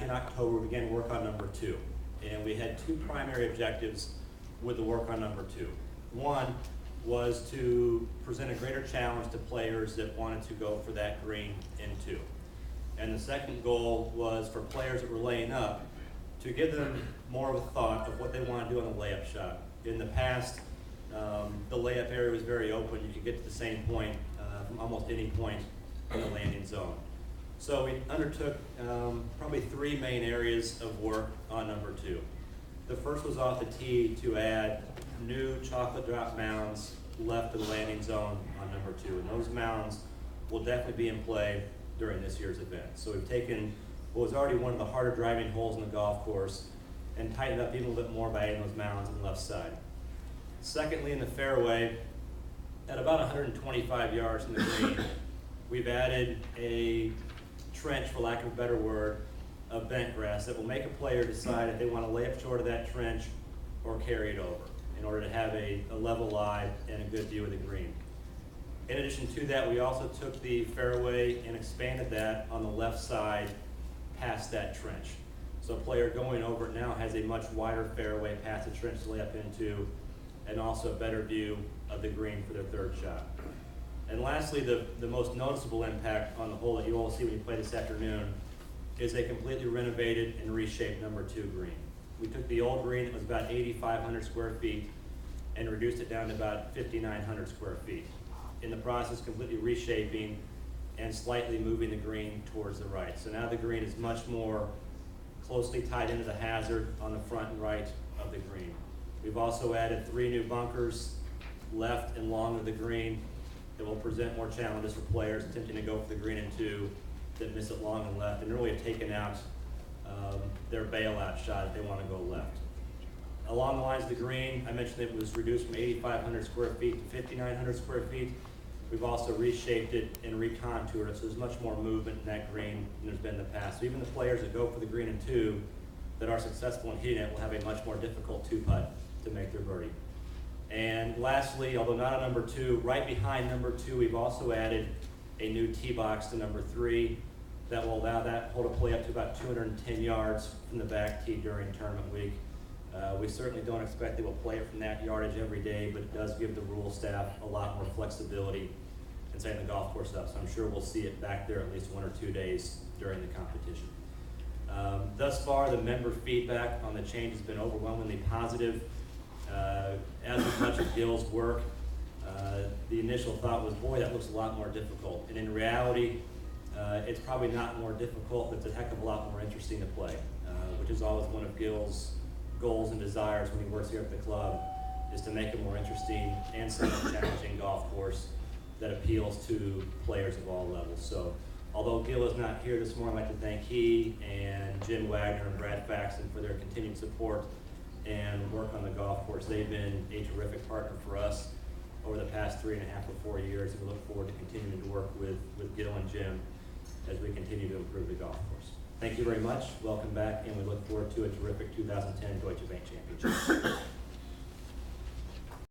in October, we began work on number 2. And we had 2 primary objectives with the work on number 2. One was to present a greater challenge to players that wanted to go for that green in 2. And the second goal was for players that were laying up to give them more of a thought of what they want to do on the layup shot. In the past, the layup area was very open. You could get to the same point from almost any point in the landing zone. So we undertook probably 3 main areas of work on number 2. The first was off the tee to add new chocolate drop mounds left of the landing zone on number 2. And those mounds will definitely be in play during this year's event. So we've taken what was already one of the harder driving holes in the golf course and tightened up even a little bit more by adding those mounds on the left side. Secondly, in the fairway, at about 125 yards from the green, we've added a trench, for lack of a better word, of bent grass that will make a player decide if they want to lay up short of that trench or carry it over in order to have a level lie and a good view of the green. In addition to that, we also took the fairway and expanded that on the left side past that trench. So a player going over it now has a much wider fairway past the trench to lay up into, and also a better view of the green for their third shot. And lastly, the most noticeable impact on the hole that you all see when you play this afternoon is a completely renovated and reshaped number 2 green. We took the old green that was about 8,500 square feet and reduced it down to about 5,900 square feet. In the process, completely reshaping and slightly moving the green towards the right. So now the green is much more closely tied into the hazard on the front and right of the green. We've also added 3 new bunkers left and long of the green that will present more challenges for players attempting to go for the green in 2 that miss it long and left, and really have taken out their bailout shot if they want to go left. Along the lines of the green, I mentioned it was reduced from 8,500 square feet to 5,900 square feet. We've also reshaped it and recontoured it, so there's much more movement in that green than there's been in the past. So even the players that go for the green in 2 that are successful in hitting it will have a much more difficult 2-putt to make their birdie. And lastly, although not on number 2, right behind number 2, we've also added a new tee box to number 3 that will allow that hole to play up to about 210 yards from the back tee during tournament week. We certainly don't expect they will play it from that yardage every day, but it does give the rule staff a lot more flexibility in setting the golf course up. So I'm sure we'll see it back there at least 1 or 2 days during the competition. Thus far, the member feedback on the change has been overwhelmingly positive. As with much of Gil's work, the initial thought was, boy, that looks a lot more difficult. And in reality, it's probably not more difficult, but it's a heck of a lot more interesting to play, which is always one of Gil's goals and desires when he works here at the club, is to make a more interesting and somewhat challenging golf course that appeals to players of all levels. So although Gil is not here this morning, I'd like to thank he and Jim Wagner and Brad Faxon for their continued support and work on the golf course. They've been a terrific partner for us over the past 3.5 or 4 years, and we look forward to continuing to work with Gil and Jim as we continue to improve the golf course. Thank you very much. Welcome back, and we look forward to a terrific 2010 Deutsche Bank Championship.